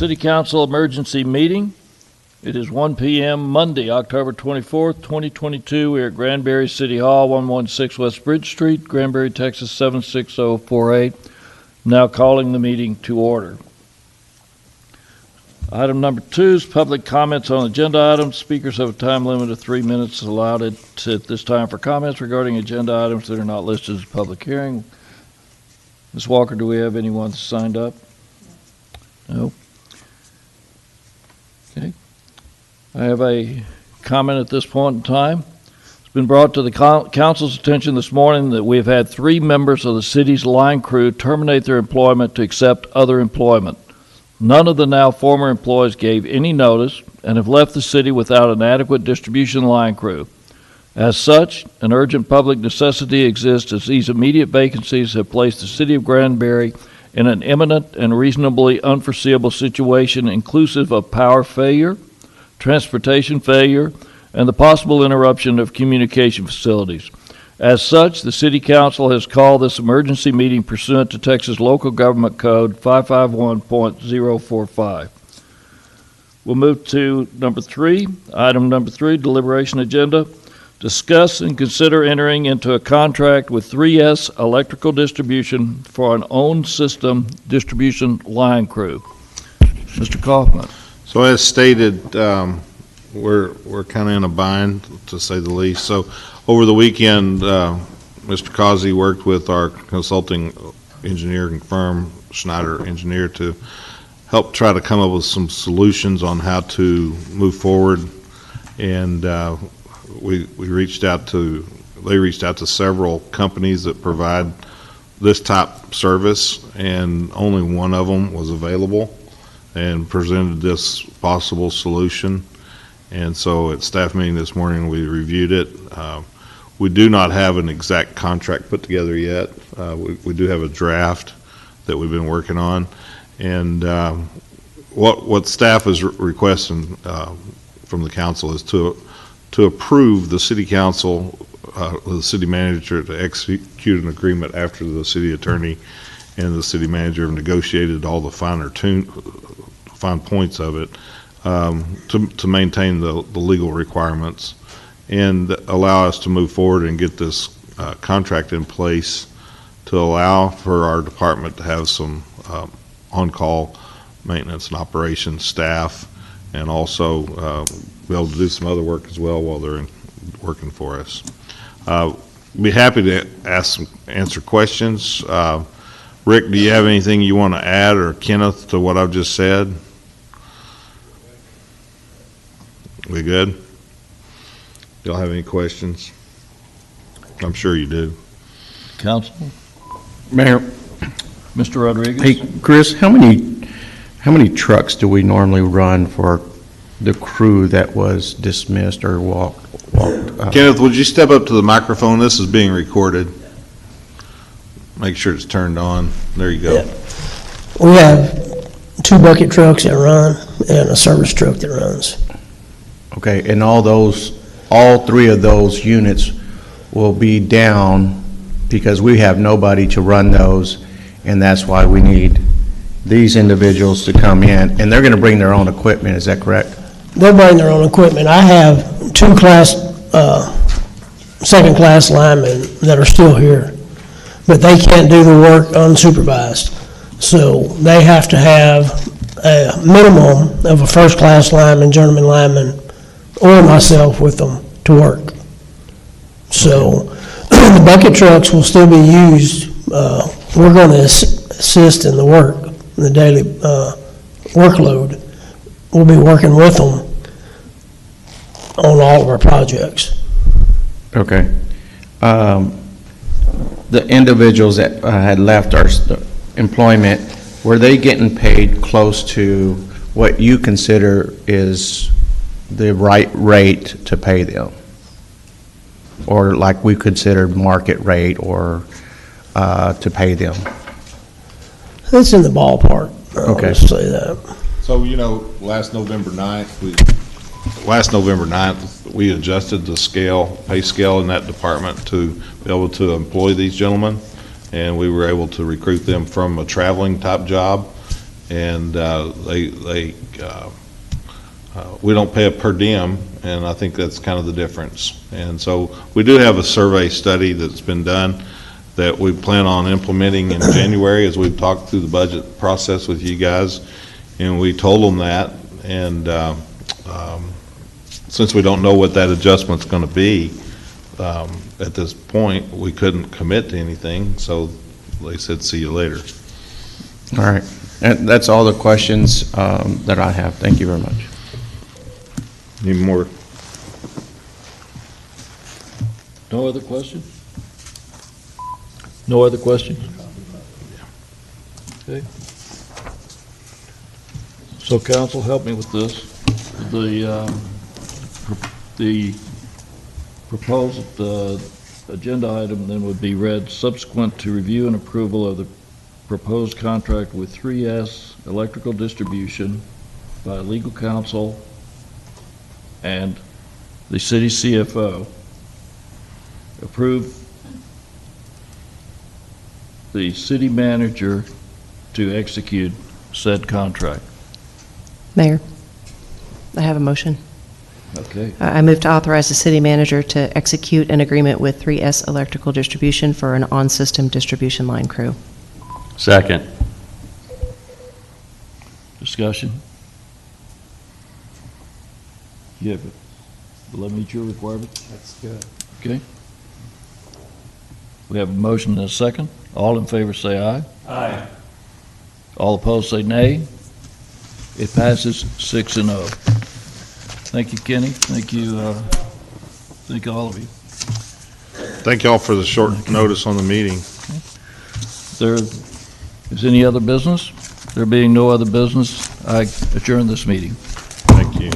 City Council emergency meeting. It is 1 p.m. Monday, October 24th, 2022. We are at Granbury City Hall, 116 West Bridge Street, Granbury, Texas 76048. Now calling the meeting to order. Item number 2 is public comments on agenda items. Speakers have a time limit of 3 minutes allowed at this time for comments regarding agenda items that are not listed as a public hearing. Ms. Walker, do we have anyone signed up? No. Okay. I have a comment at this point in time. It's been brought to the council's attention this morning that we have had 3 members of the city's line crew terminate their employment to accept other employment. None of the now former employees gave any notice and have left the city without an adequate distribution line crew. As such, an urgent public necessity exists as these immediate vacancies have placed the city of Granbury in an imminent and reasonably unforeseeable situation inclusive of power failure, transportation failure, and the possible interruption of communication facilities. As such, the City Council has called this emergency meeting pursuant to Texas Local Government Code 551.045. We'll move to number 3. Item number 3, deliberation agenda. Discuss and consider entering into a contract with 3S Electrical Distribution for an owned system distribution line crew. Mr. Kaufman. So as stated, we're kind of in a bind, to say the least. So over the weekend, Mr. Causey worked with our consulting engineering firm, Schneider Engineer, to help try to come up with some solutions on how to move forward. And they reached out to several companies that provide this type service, and only one of them was available and presented this possible solution. And so at staff meeting this morning, we reviewed it. We do not have an exact contract put together yet. We do have a draft that we've been working on. And what staff is requesting from the council is to approve the city council, the city manager, to execute an agreement after the city attorney and the city manager have negotiated all the fine points of it, to maintain the legal requirements and allow us to move forward and get this contract in place to allow for our department to have some on-call maintenance and operations staff, and also be able to do some other work as well while they're working for us. Be happy to answer questions. Rick, do you have anything you want to add, or Kenneth, to what I've just said? We good? Y'all have any questions? I'm sure you do. Council? Mayor. Mr. Rodriguez? Hey, Chris, how many trucks do we normally run for the crew that was dismissed or walked? Kenneth, would you step up to the microphone? This is being recorded. Make sure it's turned on. There you go. Yeah. We have 2 bucket trucks that run and a service truck that runs. Okay, and all 3 of those units will be down because we have nobody to run those, and that's why we need these individuals to come in, and they're going to bring their own equipment. Is that correct? They'll bring their own equipment. I have 2 second-class linemen that are still here, but they can't do the work unsupervised. So they have to have a minimum of a first-class lineman, journeyman lineman, or myself with them to work. So the bucket trucks will still be used. We're going to assist in the work, the daily workload. We'll be working with them on all of our projects. Okay. The individuals that had left our employment, were they getting paid close to what you consider is the right rate to pay them? Or like we considered market rate or to pay them? It's in the ballpark. Okay. I'll just say that. So, last November 9th, we adjusted the pay scale in that department to be able to employ these gentlemen, and we were able to recruit them from a traveling type job and we don't pay a per diem, and I think that's kind of the difference. And so we do have a survey study that's been done that we plan on implementing in January as we've talked through the budget process with you guys, and we told them that, and since we don't know what that adjustment's going to be at this point, we couldn't commit to anything, so they said, see you later. All right. And that's all the questions that I have. Thank you very much. Any more? No other questions? No other questions? Okay. So council, help me with this. The proposed agenda item then would be read subsequent to review and approval of the proposed contract with 3S Electrical Distribution by legal counsel and the city CFO. Approve the city manager to execute said contract. Mayor, I have a motion. Okay. I move to authorize the city manager to execute an agreement with 3S Electrical Distribution for an on-system distribution line crew. Second. Discussion? Yeah, but will that meet your requirements? That's good. Okay. We have a motion and a second. All in favor say aye. Aye. All opposed say nay. It passes 6-0. Thank you, Kenny. Thank you, thank all of you. Thank you all for the short notice on the meeting. There is any other business? There being no other business, I adjourn this meeting. Thank you.